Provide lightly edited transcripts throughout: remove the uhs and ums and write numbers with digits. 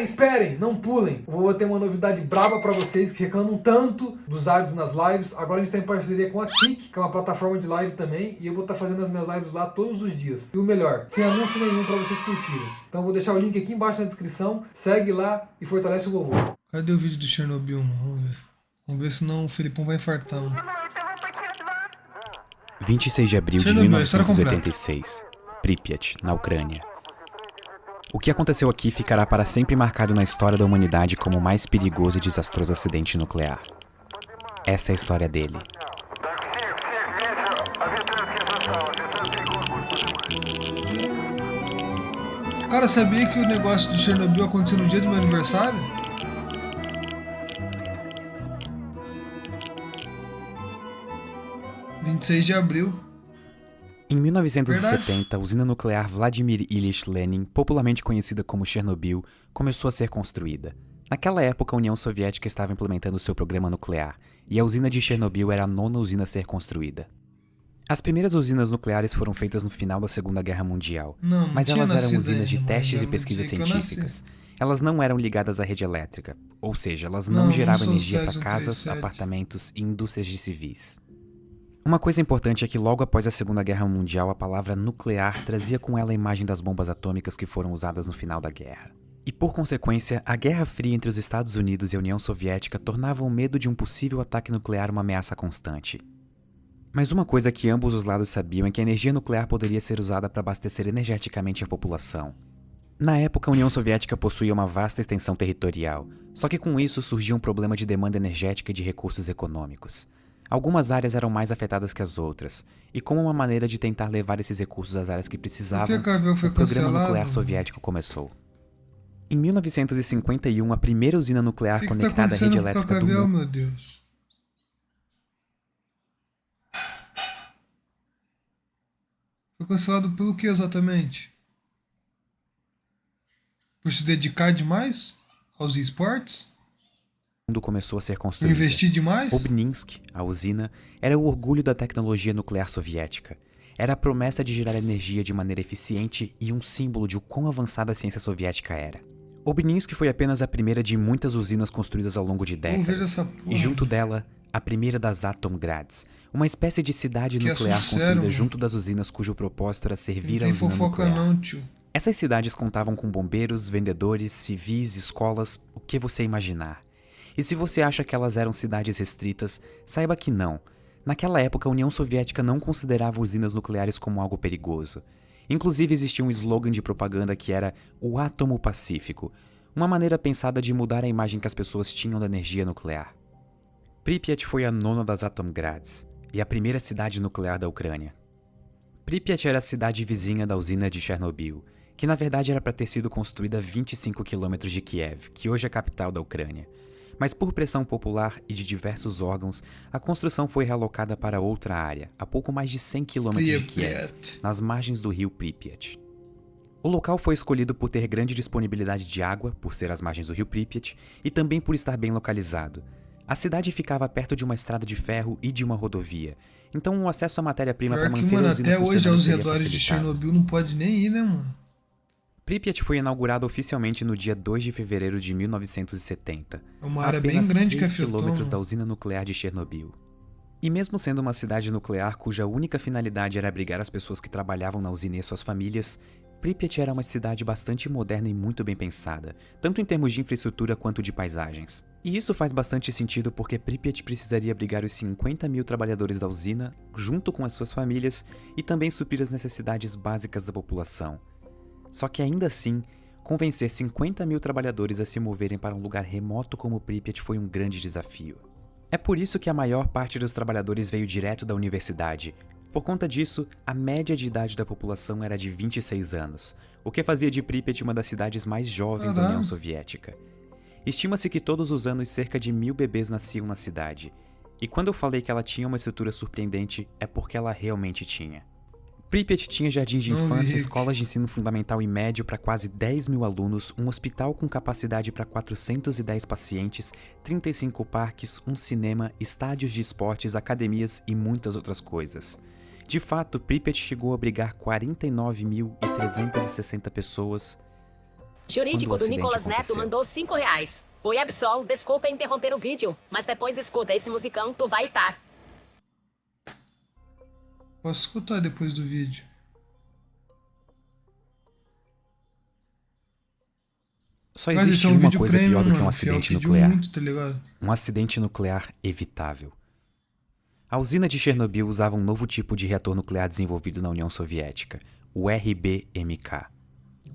esperem, não pulem. Eu vou ter uma novidade braba pra vocês que reclamam tanto dos ads nas lives. Agora a gente tá em parceria com a Kik, que é uma plataforma de live também, e eu vou estar fazendo as minhas lives lá todos os dias. E o melhor, sem anúncio nenhum pra vocês curtirem. Então eu vou deixar o link aqui embaixo na descrição, segue lá e fortalece o vovô. Cadê o vídeo do Chernobyl, mano? Vamos ver. Vamos ver se não o Felipão vai infartar, mano. 26 de abril de Chernobyl, história completa. 1986. Pripyat, na Ucrânia. O que aconteceu aqui ficará para sempre marcado na história da humanidade como o mais perigoso e desastroso acidente nuclear. Essa é a história dele. Cara, sabia que o negócio de Chernobyl aconteceu no dia do meu aniversário? (26 de abril). Em 1970, a usina nuclear Vladimir Ilyich Lenin, popularmente conhecida como Chernobyl, começou a ser construída. Naquela época, a União Soviética estava implementando seu programa nuclear, e a usina de Chernobyl era a 9ª usina a ser construída. As primeiras usinas nucleares foram feitas no final da Segunda Guerra Mundial, mas elas eram usinas de testes e pesquisas científicas. Elas não eram ligadas à rede elétrica, ou seja, elas não geravam energia para casas, apartamentos e indústrias de civis. Uma coisa importante é que logo após a Segunda Guerra Mundial, a palavra nuclear trazia com ela a imagem das bombas atômicas que foram usadas no final da guerra. E por consequência, a Guerra Fria entre os Estados Unidos e a União Soviética tornava o medo de um possível ataque nuclear uma ameaça constante. Mas uma coisa que ambos os lados sabiam é que a energia nuclear poderia ser usada para abastecer energeticamente a população. Na época, a União Soviética possuía uma vasta extensão territorial, só que com isso surgia um problema de demanda energética e de recursos econômicos. Algumas áreas eram mais afetadas que as outras, e como uma maneira de tentar levar esses recursos às áreas que precisavam, o programa nuclear soviético começou. Em 1951, a primeira usina nuclear conectada à rede elétrica do mundo... meu Deus. Foi cancelado pelo que exatamente? Por se dedicar demais aos esportes? Começou a ser construída. Investir demais? Obninsk, a usina, era o orgulho da tecnologia nuclear soviética. Era a promessa de gerar energia de maneira eficiente e um símbolo de o quão avançada a ciência soviética era. Obninsk foi apenas a primeira de muitas usinas construídas ao longo de décadas, e junto dela, a primeira das Atomgrads, uma espécie de cidade nuclear construída junto das usinas cujo propósito era servir a usina nuclear. Não, tio. Essas cidades contavam com bombeiros, vendedores, civis, escolas, o que você imaginar. E se você acha que elas eram cidades restritas, saiba que não. Naquela época, a União Soviética não considerava usinas nucleares como algo perigoso. Inclusive, existia um slogan de propaganda que era o átomo pacífico, uma maneira pensada de mudar a imagem que as pessoas tinham da energia nuclear. Pripyat foi a 9ª das Atomgrads e a primeira cidade nuclear da Ucrânia. Pripyat era a cidade vizinha da usina de Chernobyl, que na verdade era para ter sido construída a 25 km de Kiev, que hoje é a capital da Ucrânia. Mas por pressão popular e de diversos órgãos, a construção foi realocada para outra área, a pouco mais de 100 km de Kiev, nas margens do rio Pripyat. O local foi escolhido por ter grande disponibilidade de água, por ser às margens do rio Pripyat, e também por estar bem localizado. A cidade ficava perto de uma estrada de ferro e de uma rodovia, então o acesso à matéria-prima para manter a usina até hoje aos seria redores de facilitado. Chernobyl não pode nem ir, né, mano? Pripyat foi inaugurada oficialmente no dia 2 de fevereiro de 1970, É uma área apenas bem grande que 3 afetou, quilômetros da mano. usina nuclear de Chernobyl. E mesmo sendo uma cidade nuclear cuja única finalidade era abrigar as pessoas que trabalhavam na usina e suas famílias, Pripyat era uma cidade bastante moderna e muito bem pensada, tanto em termos de infraestrutura quanto de paisagens. E isso faz bastante sentido porque Pripyat precisaria abrigar os 50 mil trabalhadores da usina, junto com as suas famílias, e também suprir as necessidades básicas da população. Só que ainda assim, convencer 50 mil trabalhadores a se moverem para um lugar remoto como Pripyat foi um grande desafio. É por isso que a maior parte dos trabalhadores veio direto da universidade. Por conta disso, a média de idade da população era de 26 anos, o que fazia de Pripyat uma das cidades mais jovens da União Soviética. Estima-se que todos os anos cerca de 1000 bebês nasciam na cidade. E quando eu falei que ela tinha uma estrutura surpreendente, é porque ela realmente tinha. Pripyat tinha jardins de infância, escolas de ensino fundamental e médio para quase 10 mil alunos, um hospital com capacidade para 410 pacientes, 35 parques, um cinema, estádios de esportes, academias e muitas outras coisas. De fato, Pripyat chegou a abrigar 49.360 pessoas. Quando Jurídico o do acidente Nicolas Neto aconteceu. mandou R$5. Oi, Absol, desculpa interromper o vídeo, mas depois escuta esse musicão, tu vai tá. Posso escutar depois do vídeo. Só Mas existe esse é um uma vídeo coisa premium, pior do que um mano. Fiel acidente pediu nuclear. muito, tá ligado? Um acidente nuclear evitável. A usina de Chernobyl usava um novo tipo de reator nuclear desenvolvido na União Soviética, o RBMK.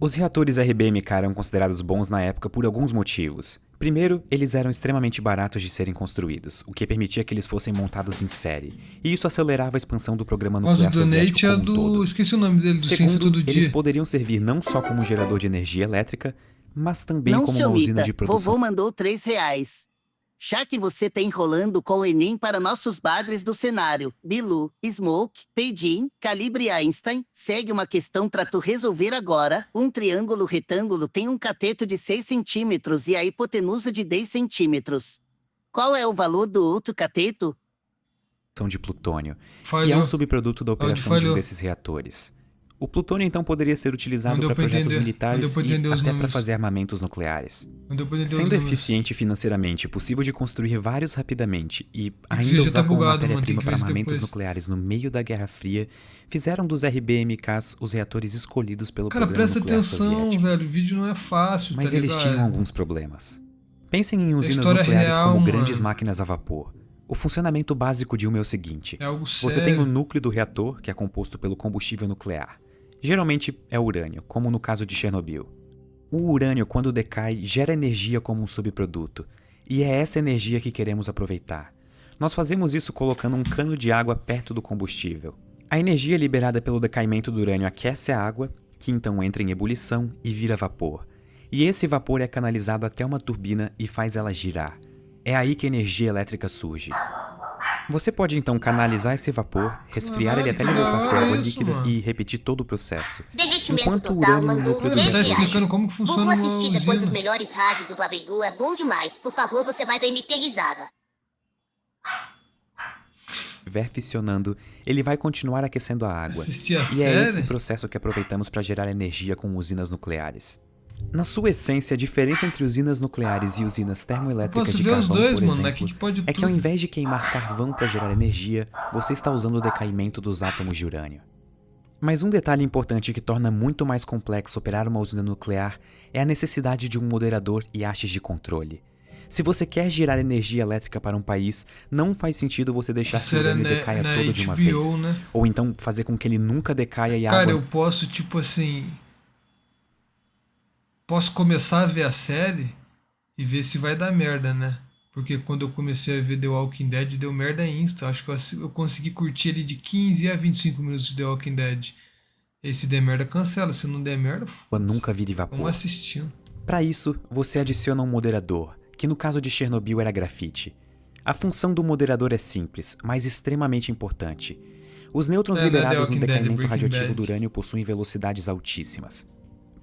Os reatores RBMK eram considerados bons na época por alguns motivos. Primeiro, eles eram extremamente baratos de serem construídos, o que permitia que eles fossem montados em série, e isso acelerava a expansão do programa Mas o nuclear soviético Donate é como um do... todo. Esqueci o nome dele, do Ciência Segundo, Todo eles Dia. poderiam servir não só como gerador de energia elétrica, mas também Não como se uma usina omita, de produção. vovô mandou R$3. Já que você tá enrolando com o Enem para nossos padres do cenário, Bilu, Smoke, Peidin, Calibre e Einstein, segue uma questão pra tu resolver agora. Um triângulo retângulo tem um cateto de 6 centímetros e a hipotenusa de 10 centímetros. Qual é o valor do outro cateto? De plutônio, que é Falhou. um subproduto da operação de um falhou. desses reatores. O plutônio então poderia ser utilizado Não deu para pra projetos entender. Não militares deu pra entender e os até para números. fazer armamentos nucleares. Não deu pra entender os Sendo números. eficiente financeiramente, possível de construir vários rapidamente e ainda seja, usar tá como bugado, mano, tem matéria-prima que para ver isso armamentos depois. nucleares no meio da Guerra Fria, fizeram dos RBMKs os reatores escolhidos pelo Cara, programa presta nuclear atenção, soviético. velho. O vídeo não é fácil, Mas tá eles ligado? tinham alguns problemas. Pensem em usinas história nucleares real, como grandes mano. máquinas a vapor. O funcionamento básico de uma é o seguinte. É algo Você sério. tem o núcleo do reator, que é composto pelo combustível nuclear. Geralmente é urânio, como no caso de Chernobyl. O urânio, quando decai, gera energia como um subproduto. E é essa energia que queremos aproveitar. Nós fazemos isso colocando um cano de água perto do combustível. A energia liberada pelo decaimento do urânio aquece a água, que então entra em ebulição e vira vapor. E esse vapor é canalizado até uma turbina e faz ela girar. É aí que a energia elétrica surge. Você pode então canalizar esse vapor, resfriar ele até ele voltar a ser água isso, líquida mano. e repetir todo o processo. Derretimento Enquanto o total urânio no mandou núcleo do Ele tá R$3. reator explicando como que Vou funciona uma assistir depois usina. dos melhores rádios do Babengu, é bom demais. Por favor, você vai permitir risada. estiver fissionando, ele vai continuar aquecendo a água. Assistir a E é esse série? processo que aproveitamos para gerar energia com usinas nucleares. Na sua essência, a diferença entre usinas nucleares e usinas termoelétricas Posso de ver carvão, os dois, por mano. exemplo, Aqui que pode é que ao tudo. invés de queimar carvão para gerar energia, você está usando o decaimento dos átomos de urânio. Mas um detalhe importante que torna muito mais complexo operar uma usina nuclear é a necessidade de um moderador e hastes de controle. Se você quer gerar energia elétrica para um país, não faz sentido você deixar que o urânio decaia na todo de uma HBO, vez. né? Ou então fazer com que ele nunca decaia e a Cara, água... eu posso, tipo assim... Posso começar a ver a série e ver se vai dar merda, né? Porque quando eu comecei a ver The Walking Dead, deu merda insta. Acho que eu consegui curtir ali de 15 a 25 minutos de The Walking Dead. E se der merda, cancela. Se não der merda, nunca vire vapor. vamos assistindo. Para isso, você adiciona um moderador, que no caso de Chernobyl era grafite. A função do moderador é simples, mas extremamente importante. Os nêutrons É, né, The liberados no Walking Dead, decaimento Breaking radioativo Bad. do urânio possuem velocidades altíssimas.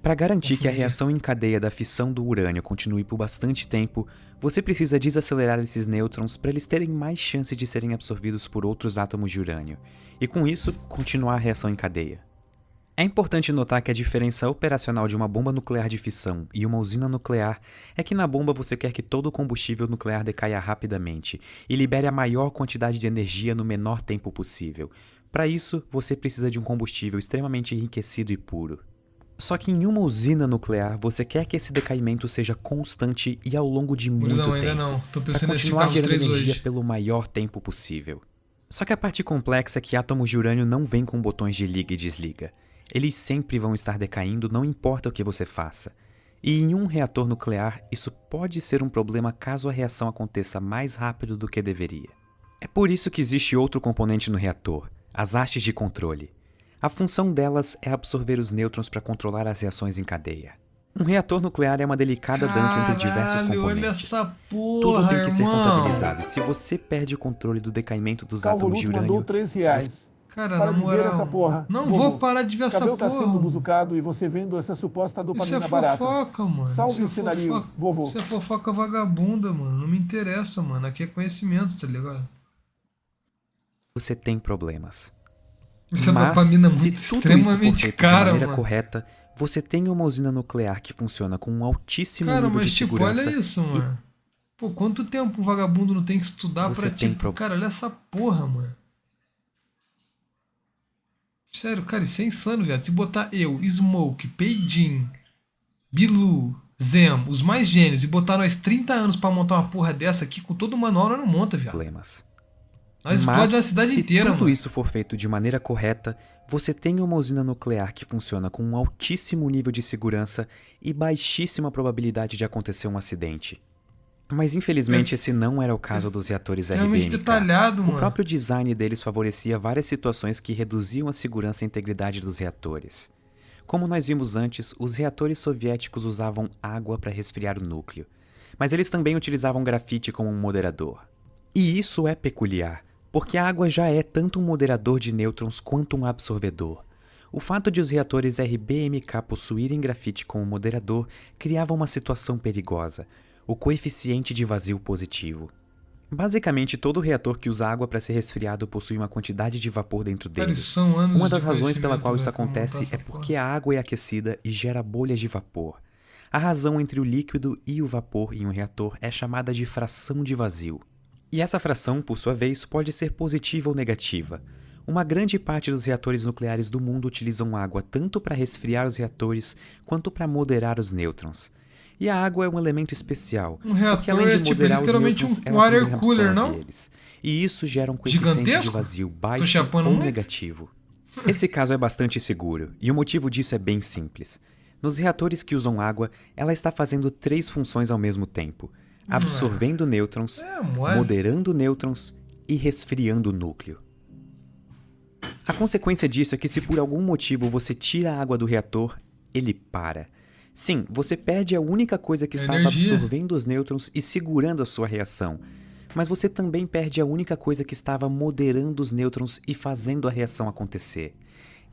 Para garantir que a Confundi. reação em cadeia da fissão do urânio continue por bastante tempo, você precisa desacelerar esses nêutrons para eles terem mais chance de serem absorvidos por outros átomos de urânio, e com isso, continuar a reação em cadeia. É importante notar que a diferença operacional de uma bomba nuclear de fissão e uma usina nuclear é que na bomba você quer que todo o combustível nuclear decaia rapidamente e libere a maior quantidade de energia no menor tempo possível. Para isso, você precisa de um combustível extremamente enriquecido e puro. Só que em uma usina nuclear, você quer que esse decaimento seja constante e ao longo de muito Não, tempo. ainda não. Tô Para pensando em assistir continuar Carros gerando 3 energia hoje. pelo maior tempo possível. Só que a parte complexa é que átomos de urânio não vêm com botões de liga e desliga. Eles sempre vão estar decaindo, não importa o que você faça. E em um reator nuclear, isso pode ser um problema caso a reação aconteça mais rápido do que deveria. É por isso que existe outro componente no reator, as hastes de controle. A função delas é absorver os nêutrons para controlar as reações em cadeia. Um reator nuclear é uma delicada dança entre diversos Caralho, olha componentes. essa Tudo porra, tem que ser irmão. contabilizado, e se você perde o controle do decaimento dos átomos de Calvoluto mandou urânio, R$3. Cara, Para na de ver moral. essa porra. Não Vovô, vou parar de ver essa Cadê o Tassilo porra. buzucado e você vendo essa suposta Isso dopamina é barata? fofoca, mano. Salve Isso é o cenarinho, fofoca. vovô. Isso é fofoca vagabunda, mano. Não me interessa, mano. Aqui é conhecimento, tá ligado? você tem problemas. Isso é Mas, dopamina se muito tudo isso for extremamente feito de cara, maneira mano. correta, você tem uma usina nuclear que funciona com um altíssimo Cara, nível mas de tipo, segurança. olha isso, mano. Pô, quanto tempo o vagabundo não tem que estudar Você pra, tem tipo, cara, olha essa porra, mano. Sério, cara, isso é insano, viado. Se botar eu, Smoke, Peidin, Bilu, Zem, os mais gênios, e botar nós 30 anos pra montar uma porra dessa aqui, com todo o manual, nós não monta, viado. Problemas. Nós explodimos a cidade se inteira, tudo mano. isso for feito de maneira correta, você tem uma usina nuclear que funciona com um altíssimo nível de segurança e baixíssima probabilidade de acontecer um acidente. Mas infelizmente esse não era o caso dos reatores Extremamente RBMK. detalhado, O mano. próprio design deles favorecia várias situações que reduziam a segurança e integridade dos reatores. Como nós vimos antes, os reatores soviéticos usavam água para resfriar o núcleo, mas eles também utilizavam grafite como um moderador. E isso é peculiar, porque a água já é tanto um moderador de nêutrons quanto um absorvedor. O fato de os reatores RBMK possuírem grafite como moderador criava uma situação perigosa, o coeficiente de vazio positivo. Basicamente, todo reator que usa água para ser resfriado possui uma quantidade de vapor dentro Cara, dele. isso são anos Uma das de razões pela conhecimento, qual isso velho, pra montar acontece essa é porra. porque a água é aquecida e gera bolhas de vapor. A razão entre o líquido e o vapor em um reator é chamada de fração de vazio. E essa fração, por sua vez, pode ser positiva ou negativa. Uma grande parte dos reatores nucleares do mundo utilizam água tanto para resfriar os reatores quanto para moderar os nêutrons. E a água é um elemento especial, Um reator porque além de é, tipo, moderar os literalmente nêutrons, um ela water também cooler, absorve não? eles. E isso gera um coeficiente de Gigantesco? vazio Tô baixo chapando ou muito? negativo. Esse caso é bastante seguro, e o motivo disso é bem simples. Nos reatores que usam água, ela está fazendo 3 funções ao mesmo tempo: absorvendo nêutrons, mole. moderando nêutrons e resfriando o núcleo. A consequência disso é que se por algum motivo você tira a água do reator, ele para. Sim, você perde a única coisa que estava Energia. absorvendo os nêutrons e segurando a sua reação. Mas você também perde a única coisa que estava moderando os nêutrons e fazendo a reação acontecer.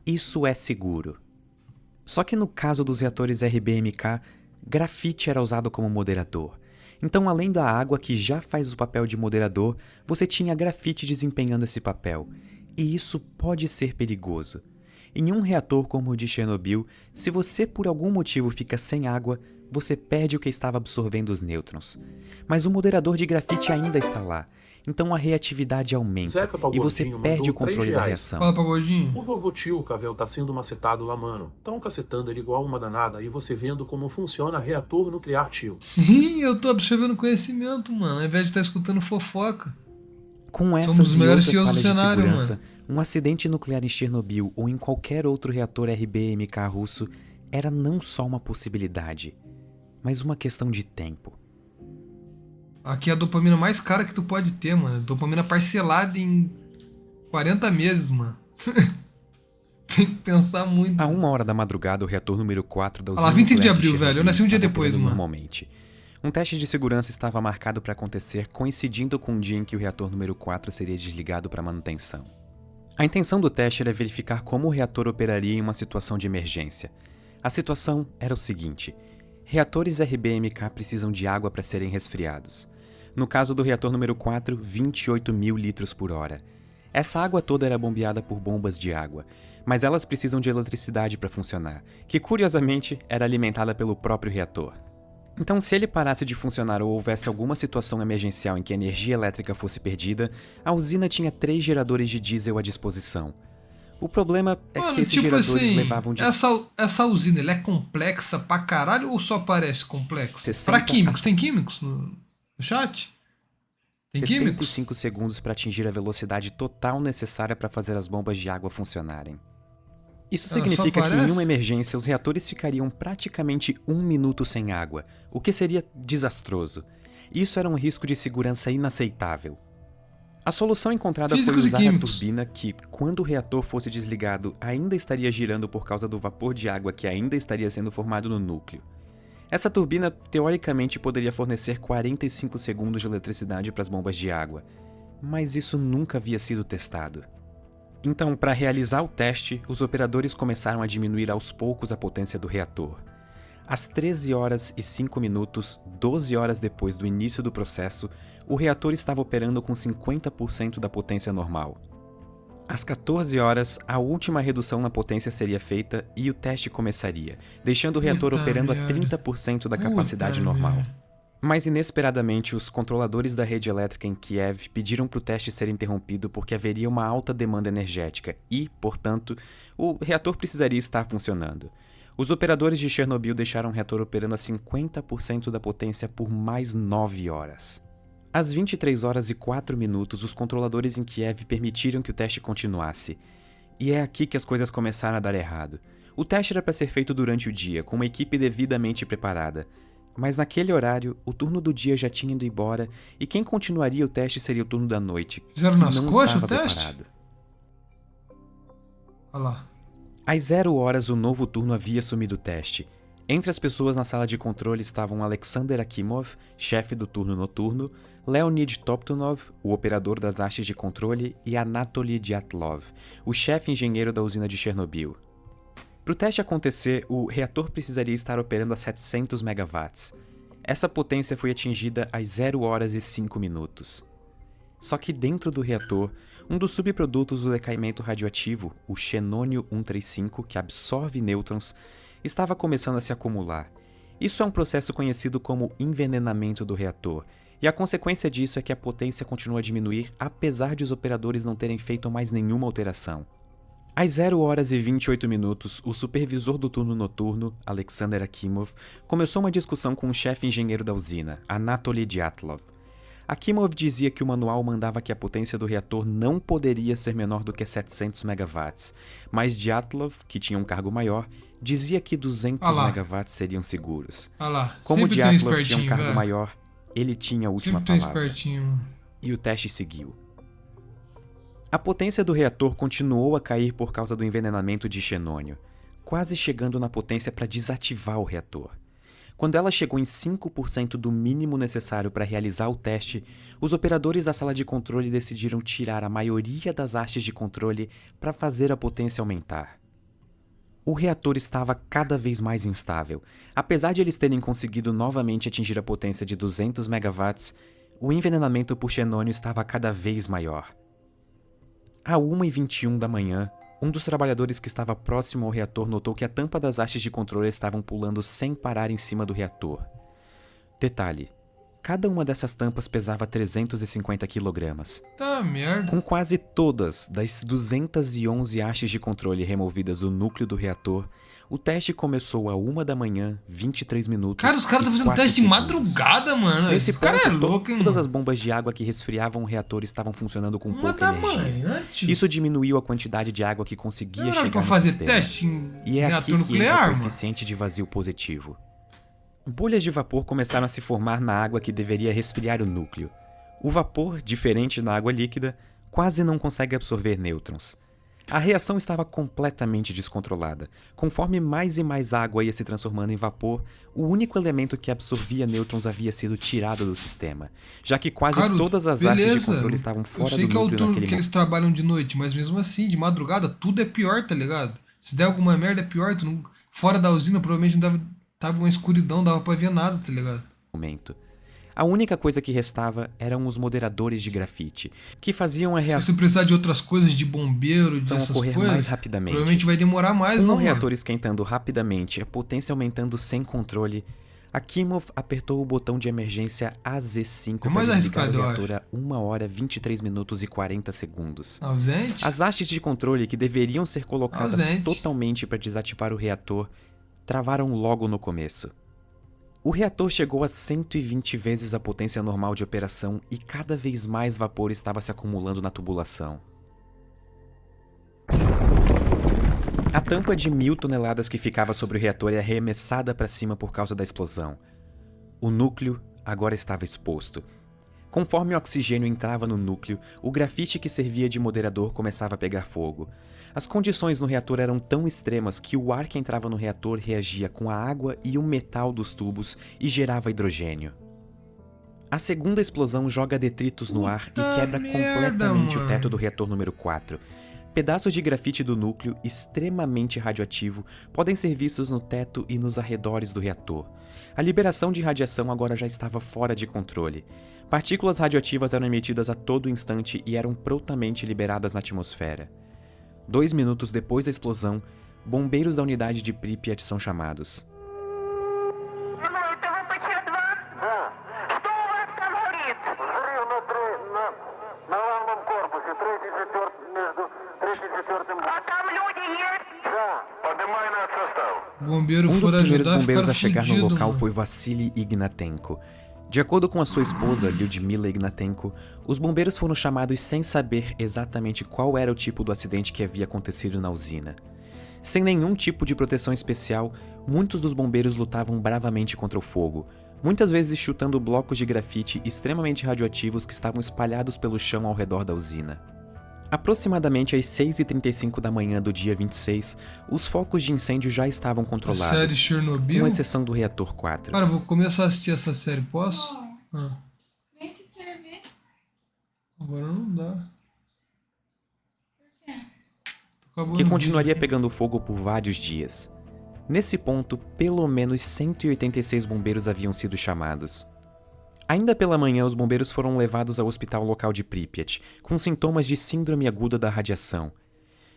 Isso é seguro. Só que no caso dos reatores RBMK, grafite era usado como moderador. Então, além da água que já faz o papel de moderador, você tinha grafite desempenhando esse papel. E isso pode ser perigoso. Em um reator como o de Chernobyl, se você por algum motivo fica sem água, você perde o que estava absorvendo os nêutrons. Mas o moderador de grafite ainda está lá, então a reatividade aumenta Zeca e você Pagodinho perde mandou o controle R$3. da reação. Fala, Pagodinho. O vovô tio, Cavel, tá sendo macetado lá, mano. Tão cacetando ele igual uma danada e você vendo como funciona reator nuclear, tio. Sim, eu tô absorvendo conhecimento, mano, ao invés de estar escutando fofoca. Com essas Somos os e melhores outras CEOs do falhas de cenário, segurança, um acidente nuclear em Chernobyl ou em qualquer outro reator RBMK russo era não só uma possibilidade, mas uma questão de tempo. Aqui é a dopamina mais cara que tu pode ter, mano. Dopamina parcelada em 40 meses, mano. Tem que pensar muito. A 1h da madrugada, o reator número 4 da Olha lá, usina 25 de nuclear abril, Chernobyl velho. Eu nasci um dia estava depois, operando mano. normalmente. Um teste de segurança estava marcado para acontecer coincidindo com o dia em que o reator número 4 seria desligado para manutenção. A intenção do teste era verificar como o reator operaria em uma situação de emergência. A situação era o seguinte: reatores RBMK precisam de água para serem resfriados. No caso do reator número 4, 28.000 litros por hora. Essa água toda era bombeada por bombas de água, mas elas precisam de eletricidade para funcionar, que curiosamente era alimentada pelo próprio reator. Então, se ele parasse de funcionar ou houvesse alguma situação emergencial em que a energia elétrica fosse perdida, a usina tinha 3 geradores de diesel à disposição. O problema é Mano, que esses tipo geradores assim, levavam de essa usina, ela é complexa pra caralho ou só parece complexa? 60 Pra químicos, tem químicos no chat? Tem químicos? 75 segundos para atingir a velocidade total necessária para fazer as bombas de água funcionarem. Isso Só significa que em parece? uma emergência os reatores ficariam praticamente 1 minuto sem água, o que seria desastroso. Isso era um risco de segurança inaceitável. A solução encontrada foi Físicos e usar a químicos. turbina que, quando o reator fosse desligado, ainda estaria girando por causa do vapor de água que ainda estaria sendo formado no núcleo. Essa turbina, teoricamente, poderia fornecer 45 segundos de eletricidade para as bombas de água, mas isso nunca havia sido testado. Então, para realizar o teste, os operadores começaram a diminuir aos poucos a potência do reator. Às 13 horas e 5 minutos, 12 horas depois do início do processo, o reator estava operando com 50% da potência normal. Às 14 horas, a última redução na potência seria feita e o teste começaria, deixando o reator Puta operando a merda. 30% da Puta capacidade normal. merda. Mas inesperadamente, os controladores da rede elétrica em Kiev pediram para o teste ser interrompido porque haveria uma alta demanda energética e, portanto, o reator precisaria estar funcionando. Os operadores de Chernobyl deixaram o reator operando a 50% da potência por mais 9 horas. Às 23 horas e 4 minutos, os controladores em Kiev permitiram que o teste continuasse. E é aqui que as coisas começaram a dar errado. O teste era para ser feito durante o dia, com uma equipe devidamente preparada. Mas naquele horário, o turno do dia já tinha ido embora e quem continuaria o teste seria o turno da noite. Fizeram que nas não coxas estava o teste? preparado. Olha lá. Às 0 horas, o novo turno havia assumido o teste. Entre as pessoas na sala de controle estavam Alexander Akimov, chefe do turno noturno, Leonid Toptunov, o operador das hastes de controle, e Anatoly Dyatlov, o chefe engenheiro da usina de Chernobyl. Para o teste acontecer, o reator precisaria estar operando a 700 megawatts. Essa potência foi atingida às 0 horas e 5 minutos. Só que dentro do reator, um dos subprodutos do decaimento radioativo, o xenônio-135, que absorve nêutrons, estava começando a se acumular. Isso é um processo conhecido como envenenamento do reator, e a consequência disso é que a potência continua a diminuir apesar de os operadores não terem feito mais nenhuma alteração. Às 0 horas e 28 minutos, o supervisor do turno noturno, Alexander Akimov, começou uma discussão com o chefe engenheiro da usina, Anatoly Dyatlov. Akimov dizia que o manual mandava que a potência do reator não poderia ser menor do que 700 megawatts, mas Dyatlov, que tinha um cargo maior, dizia que 200 megawatts seriam seguros. Olha lá. Como Sempre tem um Dyatlov tinha um espertinho, cargo velho. maior, ele tinha a última Sempre tem um palavra. espertinho. E o teste seguiu. A potência do reator continuou a cair por causa do envenenamento de xenônio, quase chegando na potência para desativar o reator. Quando ela chegou em 5% do mínimo necessário para realizar o teste, os operadores da sala de controle decidiram tirar a maioria das hastes de controle para fazer a potência aumentar. O reator estava cada vez mais instável. Apesar de eles terem conseguido novamente atingir a potência de 200 megawatts, o envenenamento por xenônio estava cada vez maior. À 1h21 da manhã, um dos trabalhadores que estava próximo ao reator notou que a tampa das hastes de controle estavam pulando sem parar em cima do reator. Detalhe: cada uma dessas tampas pesava 350 kg. Tá merda. Com quase todas das 211 hastes de controle removidas do núcleo do reator, o teste começou a 1 da manhã, 23 minutos. Cara, os caras e estão fazendo 4 teste de segundos. madrugada, mano. Nesse Esse cara é ponto, louco, hein, todas mano. as bombas de água que resfriavam o reator estavam funcionando com 1 pouca da energia. manhã, tio. Isso diminuiu a quantidade de água que conseguia Não era chegar pra no fazer sistema. teste em E é aqui reator que entra nuclear, o mano. coeficiente de vazio positivo. Bolhas de vapor começaram a se formar na água que deveria resfriar o núcleo. O vapor, diferente da água líquida, quase não consegue absorver nêutrons. A reação estava completamente descontrolada. Conforme mais e mais água ia se transformando em vapor, o único elemento que absorvia nêutrons havia sido tirado do sistema, já que quase Cara, todas as hastes de controle estavam Eu fora sei do que é o núcleo turno naquele que eles trabalham de noite, mas mesmo assim, de madrugada, tudo é pior, tá ligado? Se der alguma merda é pior. Tu não... Fora da usina, provavelmente não dava... tava uma escuridão, dava pra ver nada, tá ligado? momento. A única coisa que restava eram os moderadores de grafite, que faziam a Se reação você precisar de outras coisas, de bombeiro, dessas ocorrer coisas, mais rapidamente. provavelmente vai demorar mais, Com não, o mano? reator esquentando rapidamente, a potência aumentando sem controle, Akimov apertou o botão de emergência AZ5 É para mais desligar arriscado, o eu reator a 1 hora, 23 minutos e 40 segundos. Ausente? As hastes de controle que deveriam ser colocadas Ausente. totalmente para desativar o reator travaram logo no começo. O reator chegou a 120 vezes a potência normal de operação e cada vez mais vapor estava se acumulando na tubulação. A tampa de 1000 toneladas que ficava sobre o reator é arremessada para cima por causa da explosão. O núcleo agora estava exposto. Conforme o oxigênio entrava no núcleo, o grafite que servia de moderador começava a pegar fogo. As condições no reator eram tão extremas que o ar que entrava no reator reagia com a água e o metal dos tubos e gerava hidrogênio. A segunda explosão joga detritos no ar e quebra completamente o teto do reator número 4. Pedaços de grafite do núcleo, extremamente radioativo, podem ser vistos no teto e nos arredores do reator. A liberação de radiação agora já estava fora de controle. Partículas radioativas eram emitidas a todo instante e eram prontamente liberadas na atmosfera. 2 minutos depois da explosão, bombeiros da unidade de Pripyat são chamados. Bombeiro Um dos for primeiros ajudar, bombeiros ficaram a chegar no fudido, local mano. foi Vassily Ignatenko. De acordo com a sua esposa, Lyudmila Ignatenko, os bombeiros foram chamados sem saber exatamente qual era o tipo do acidente que havia acontecido na usina. Sem nenhum tipo de proteção especial, muitos dos bombeiros lutavam bravamente contra o fogo, muitas vezes chutando blocos de grafite extremamente radioativos que estavam espalhados pelo chão ao redor da usina. Aproximadamente às 6h35 da manhã do dia 26, os focos de incêndio já estavam A controlados, série Chernobyl. com exceção do reator 4. Cara, eu vou começar a assistir essa série, posso? Vem se servir. Agora não dá. Por quê? Tô acabando Que o continuaria vídeo. pegando fogo por vários dias. Nesse ponto, pelo menos 186 bombeiros haviam sido chamados. Ainda pela manhã, os bombeiros foram levados ao hospital local de Pripyat, com sintomas de síndrome aguda da radiação.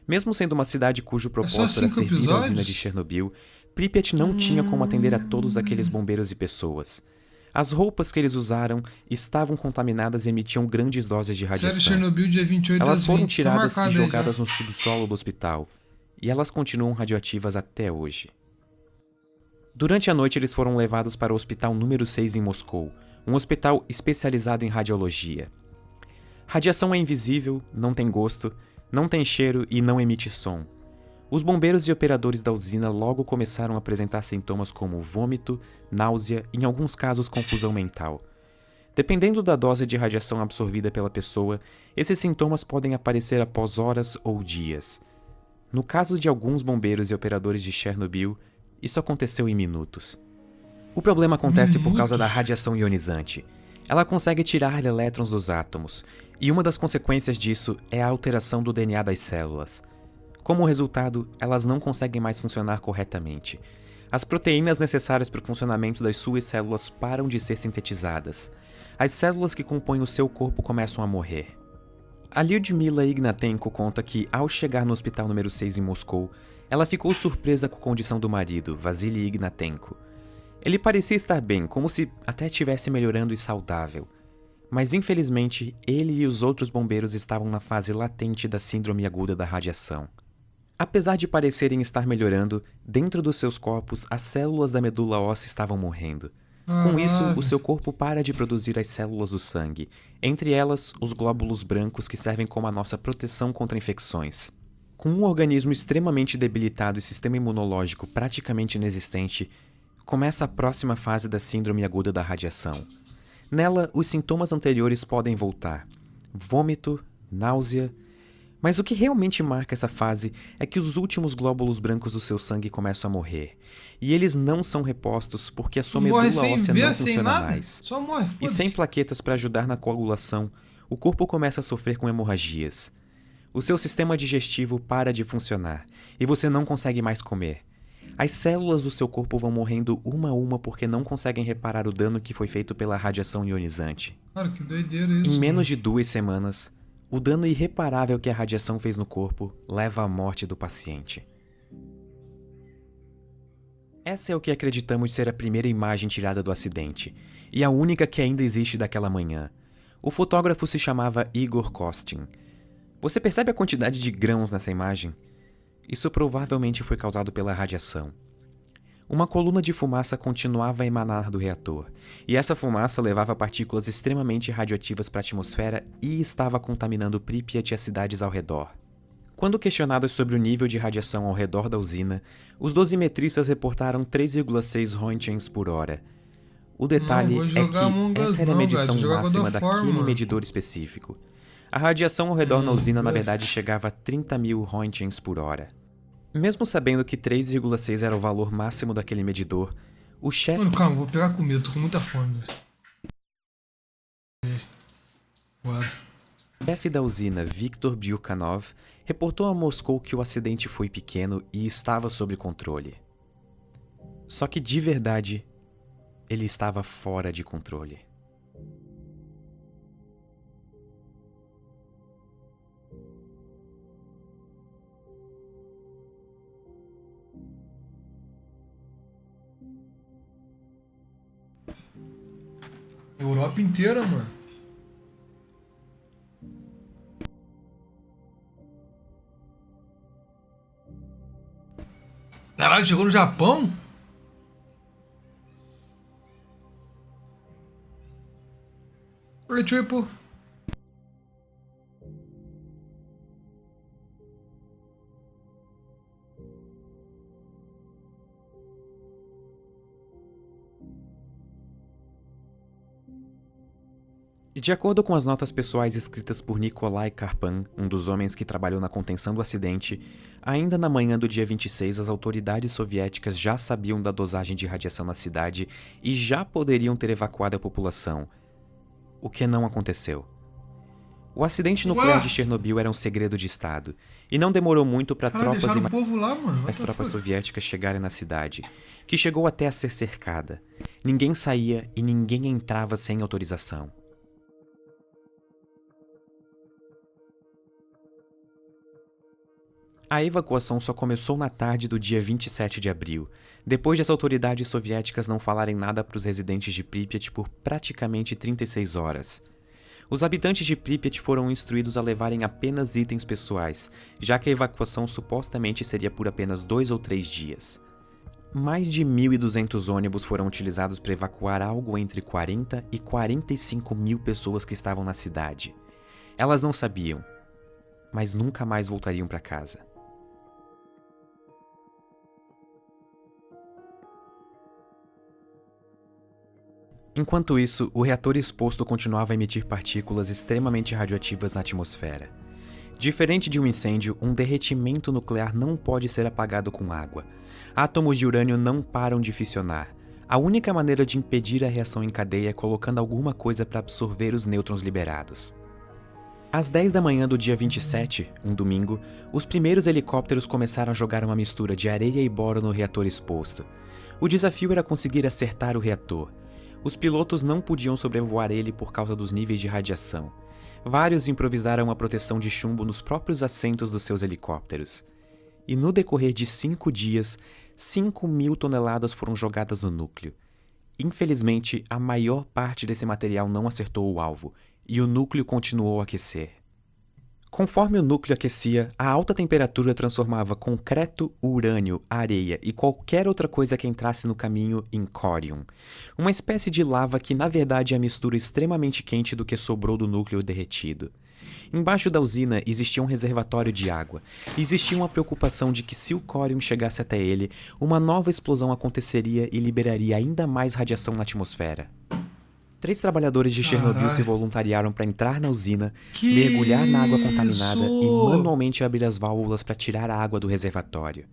Mesmo sendo uma cidade cujo propósito era 5 servir a episódios? usina de Chernobyl, Pripyat não tinha como atender a todos aqueles bombeiros e pessoas. As roupas que eles usaram estavam contaminadas e emitiam grandes doses de Série radiação. Chernobyl, dia 28 Elas às foram 20. Tá tiradas e marcado aí já. jogadas no subsolo do hospital, e elas continuam radioativas até hoje. Durante a noite, eles foram levados para o Hospital número 6 em Moscou, um hospital especializado em radiologia. Radiação é invisível, não tem gosto, não tem cheiro e não emite som. Os bombeiros e operadores da usina logo começaram a apresentar sintomas como vômito, náusea e, em alguns casos, confusão mental. Dependendo da dose de radiação absorvida pela pessoa, esses sintomas podem aparecer após horas ou dias. No caso de alguns bombeiros e operadores de Chernobyl, isso aconteceu em minutos. O problema acontece por causa da radiação ionizante. Ela consegue tirar elétrons dos átomos, e uma das consequências disso é a alteração do DNA das células. Como resultado, elas não conseguem mais funcionar corretamente. As proteínas necessárias para o funcionamento das suas células param de ser sintetizadas. As células que compõem o seu corpo começam a morrer. A Lyudmila Ignatenko conta que, ao chegar no hospital número 6 em Moscou, ela ficou surpresa com a condição do marido, Vassily Ignatenko. Ele parecia estar bem, como se até estivesse melhorando e saudável. Mas infelizmente, ele e os outros bombeiros estavam na fase latente da síndrome aguda da radiação. Apesar de parecerem estar melhorando, dentro dos seus corpos as células da medula óssea estavam morrendo. Com isso, o seu corpo para de produzir as células do sangue, entre elas os glóbulos brancos que servem como a nossa proteção contra infecções. Com um organismo extremamente debilitado e sistema imunológico praticamente inexistente, começa a próxima fase da síndrome aguda da radiação. Nela, os sintomas anteriores podem voltar: vômito, náusea. Mas o que realmente marca essa fase é que os últimos glóbulos brancos do seu sangue começam a morrer. E eles não são repostos porque a sua medula Morre sem óssea ver, não sem funciona nada. mais. Só morre, E foda-se. sem plaquetas para ajudar na coagulação, o corpo começa a sofrer com hemorragias. O seu sistema digestivo para de funcionar e você não consegue mais comer. As células do seu corpo vão morrendo uma a uma porque não conseguem reparar o dano que foi feito pela radiação ionizante. Cara, que doideira isso. Em menos mano. de 2 semanas, o dano irreparável que a radiação fez no corpo leva à morte do paciente. Essa é o que acreditamos ser a primeira imagem tirada do acidente, e a única que ainda existe daquela manhã. O fotógrafo se chamava Igor Kostin. Você percebe a quantidade de grãos nessa imagem? Isso provavelmente foi causado pela radiação. Uma coluna de fumaça continuava a emanar do reator, e essa fumaça levava partículas extremamente radioativas para a atmosfera e estava contaminando Pripyat e as cidades ao redor. Quando questionados sobre o nível de radiação ao redor da usina, os dosimetristas reportaram 3,6 Roentgens por hora. O detalhe Não, vou é jogar Among que Us essa era a não, medição guys, vou jogar God máxima of War, daquele mano. medidor específico. A radiação ao redor na usina, na beleza. verdade, chegava a 30.000 Roentgens por hora. Mesmo sabendo que 3,6 era o valor máximo daquele medidor, o chefe... Mano, calma, vou pegar comida, tô com muita fome, velho. Bora. O chefe da usina, Viktor Byukhanov, reportou a Moscou que o acidente foi pequeno e estava sob controle. Só que, de verdade, ele estava fora de controle. Europa inteira, mano. Caralho, chegou no Japão? Oi, Triple. E de acordo com as notas pessoais escritas por Nikolai Karpan, um dos homens que trabalhou na contenção do acidente, ainda na manhã do dia 26 as autoridades soviéticas já sabiam da dosagem de radiação na cidade e já poderiam ter evacuado a população. O que não aconteceu. O acidente nuclear de Chernobyl era um segredo de Estado, e não demorou muito para tropas e o povo lá, mano. as tropas soviéticas chegarem na cidade, que chegou até a ser cercada. Ninguém saía e ninguém entrava sem autorização. A evacuação só começou na tarde do dia 27 de abril, depois de as autoridades soviéticas não falarem nada para os residentes de Pripyat por praticamente 36 horas. Os habitantes de Pripyat foram instruídos a levarem apenas itens pessoais, já que a evacuação supostamente seria por apenas 2 ou 3 dias. Mais de 1.200 ônibus foram utilizados para evacuar algo entre 40 e 45 mil pessoas que estavam na cidade. Elas não sabiam, mas nunca mais voltariam para casa. Enquanto isso, o reator exposto continuava a emitir partículas extremamente radioativas na atmosfera. Diferente de um incêndio, um derretimento nuclear não pode ser apagado com água. Átomos de urânio não param de fissionar. A única maneira de impedir a reação em cadeia é colocando alguma coisa para absorver os nêutrons liberados. Às 10 da manhã do dia 27, um domingo, os primeiros helicópteros começaram a jogar uma mistura de areia e boro no reator exposto. O desafio era conseguir acertar o reator. Os pilotos não podiam sobrevoar ele por causa dos níveis de radiação. Vários improvisaram uma proteção de chumbo nos próprios assentos dos seus helicópteros. E no decorrer de 5 dias, 5.000 toneladas foram jogadas no núcleo. Infelizmente, a maior parte desse material não acertou o alvo, e o núcleo continuou a aquecer. Conforme o núcleo aquecia, a alta temperatura transformava concreto, urânio, areia e qualquer outra coisa que entrasse no caminho em córium, uma espécie de lava que na verdade é a mistura extremamente quente do que sobrou do núcleo derretido. Embaixo da usina existia um reservatório de água, e existia uma preocupação de que se o córium chegasse até ele, uma nova explosão aconteceria e liberaria ainda mais radiação na atmosfera. 3 trabalhadores de Chernobyl se voluntariaram para entrar na usina, mergulhar na água contaminada e manualmente abrir as válvulas para tirar a água do reservatório.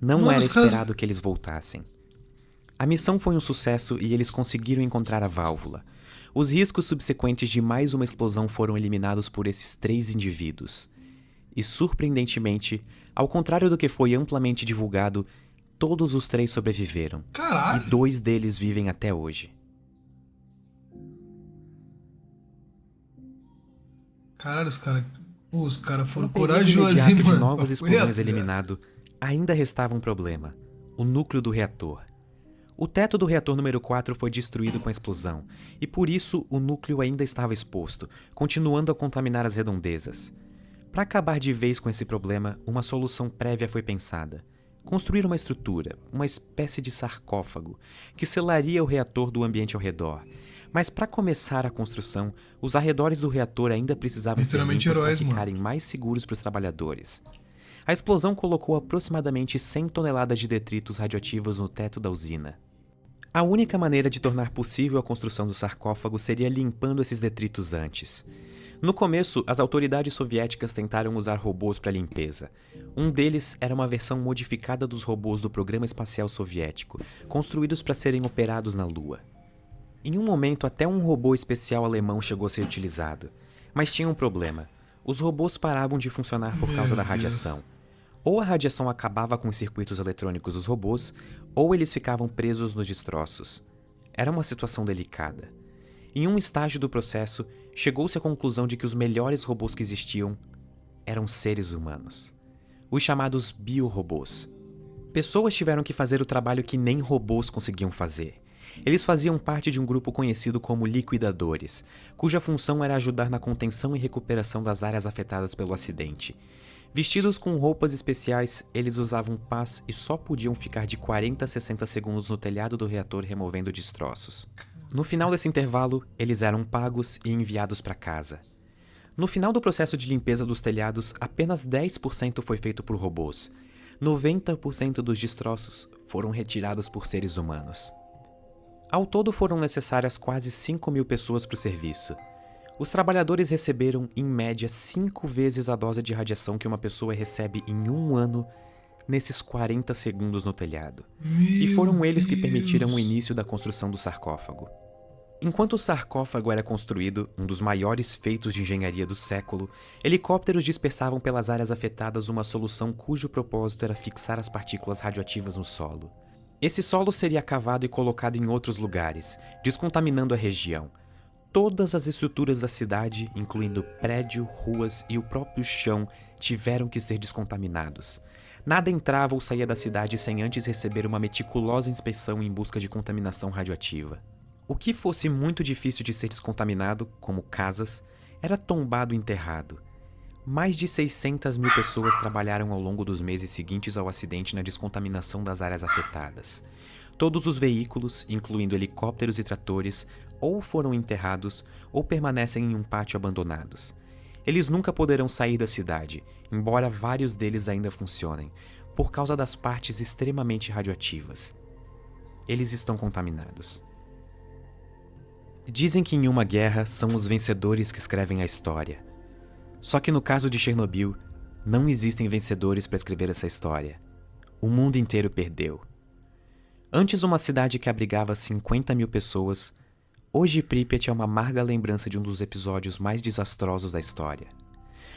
Não era esperado que eles voltassem. A missão foi um sucesso e eles conseguiram encontrar a válvula. Os riscos subsequentes de mais uma explosão foram eliminados por esses 3 indivíduos. E, surpreendentemente, ao contrário do que foi amplamente divulgado, todos os 3 sobreviveram. Caralho! E 2 deles vivem até hoje. Caralho, os caras foram No período corajosos, imediato hein, de mano? novas explosões eliminado, ainda restava um problema: o núcleo do reator. O teto do reator número 4 foi destruído com a explosão, e por isso o núcleo ainda estava exposto, continuando a contaminar as redondezas. Para acabar de vez com esse problema, uma solução prévia foi pensada: construir uma estrutura, uma espécie de sarcófago, que selaria o reator do ambiente ao redor. Mas para começar a construção, os arredores do reator ainda precisavam ser limpos para ficarem mais seguros para os trabalhadores. A explosão colocou aproximadamente 100 toneladas de detritos radioativos no teto da usina. A única maneira de tornar possível a construção do sarcófago seria limpando esses detritos antes. No começo, as autoridades soviéticas tentaram usar robôs para limpeza. Um deles era uma versão modificada dos robôs do Programa Espacial Soviético, construídos para serem operados na Lua. Em um momento, até um robô especial alemão chegou a ser utilizado. Mas tinha um problema: os robôs paravam de funcionar por causa da radiação. Ou a radiação acabava com os circuitos eletrônicos dos robôs, ou eles ficavam presos nos destroços. Era uma situação delicada. Em um estágio do processo, chegou-se à conclusão de que os melhores robôs que existiam eram seres humanos. Os chamados biorobôs. Pessoas tiveram que fazer o trabalho que nem robôs conseguiam fazer. Eles faziam parte de um grupo conhecido como liquidadores, cuja função era ajudar na contenção e recuperação das áreas afetadas pelo acidente. Vestidos com roupas especiais, eles usavam pás e só podiam ficar de 40 a 60 segundos no telhado do reator removendo destroços. No final desse intervalo, eles eram pagos e enviados para casa. No final do processo de limpeza dos telhados, apenas 10% foi feito por robôs. 90% dos destroços foram retirados por seres humanos. Ao todo foram necessárias quase 5.000 pessoas para o serviço. Os trabalhadores receberam, em média, 5 vezes a dose de radiação que uma pessoa recebe em um ano nesses 40 segundos no telhado. E foram eles que permitiram o início da construção do sarcófago. Enquanto o sarcófago era construído, um dos maiores feitos de engenharia do século, helicópteros dispersavam pelas áreas afetadas uma solução cujo propósito era fixar as partículas radioativas no solo. Esse solo seria cavado e colocado em outros lugares, descontaminando a região. Todas as estruturas da cidade, incluindo prédio, ruas e o próprio chão, tiveram que ser descontaminados. Nada entrava ou saía da cidade sem antes receber uma meticulosa inspeção em busca de contaminação radioativa. O que fosse muito difícil de ser descontaminado, como casas, era tombado e enterrado. Mais de 600.000 pessoas trabalharam ao longo dos meses seguintes ao acidente na descontaminação das áreas afetadas. Todos os veículos, incluindo helicópteros e tratores, ou foram enterrados ou permanecem em um pátio abandonados. Eles nunca poderão sair da cidade, embora vários deles ainda funcionem, por causa das partes extremamente radioativas. Eles estão contaminados. Dizem que em uma guerra são os vencedores que escrevem a história. Só que no caso de Chernobyl, não existem vencedores para escrever essa história. O mundo inteiro perdeu. Antes uma cidade que abrigava 50.000 pessoas, hoje Pripyat é uma amarga lembrança de um dos episódios mais desastrosos da história.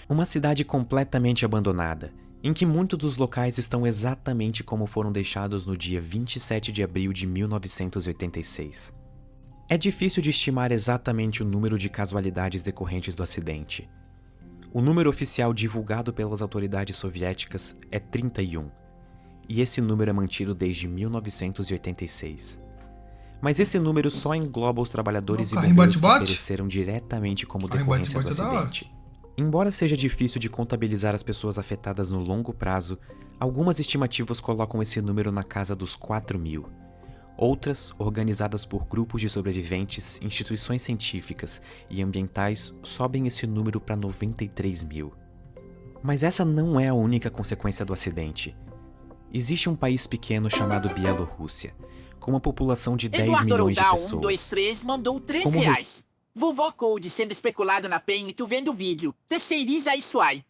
Uma cidade completamente abandonada, em que muitos dos locais estão exatamente como foram deixados no dia 27 de abril de 1986. É difícil de estimar exatamente o número de casualidades decorrentes do acidente. O número oficial divulgado pelas autoridades soviéticas é 31, e esse número é mantido desde 1986. Mas esse número só engloba os trabalhadores e bombeiros que pereceram diretamente como decorrência do acidente. Embora seja difícil de contabilizar as pessoas afetadas no longo prazo, algumas estimativas colocam esse número na casa dos 4.000. Outras, organizadas por grupos de sobreviventes, instituições científicas e ambientais, sobem esse número para 93.000. Mas essa não é a única consequência do acidente. Existe um país pequeno chamado Bielorrússia, com uma população de 10 milhões de pessoas. 123 mandou R$3. Vovó Code sendo especulado na PEN e tu vendo o vídeo. Terceiriza isso aí.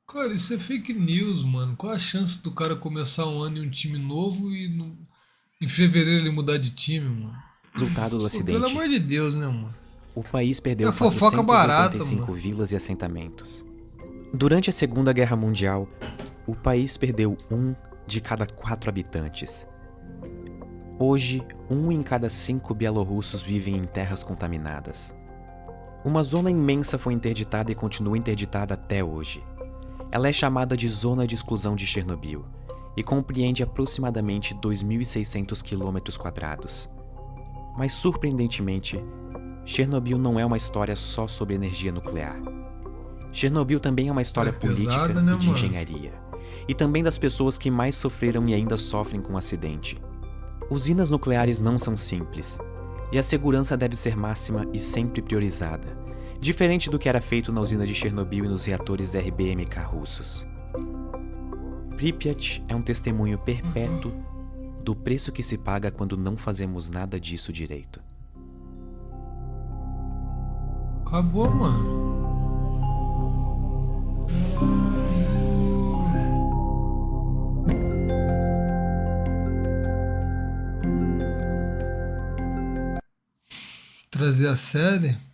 Cara, isso é fake news, mano. Qual a chance do cara começar um ano em um time novo e em fevereiro ele mudar de time, mano? Resultado do acidente. Pelo amor de Deus, né, mano? O país perdeu fofoca barata, 485 vilas e assentamentos. Durante a Segunda Guerra Mundial, o país perdeu 1 de cada 4 habitantes. Hoje, 1 em cada 5 bielorrussos vivem em terras contaminadas. Uma zona imensa foi interditada e continua interditada até hoje. Ela é chamada de Zona de Exclusão de Chernobyl e compreende aproximadamente 2.600 km². Mas, surpreendentemente, Chernobyl não é uma história só sobre energia nuclear. Chernobyl também é uma história política e de engenharia, e também das pessoas que mais sofreram e ainda sofrem com o acidente. Usinas nucleares não são simples, e a segurança deve ser máxima e sempre priorizada, diferente do que era feito na usina de Chernobyl e nos reatores RBMK russos. Pripyat é um testemunho perpétuo do preço que se paga quando não fazemos nada disso direito. Acabou, mano. Trazer a série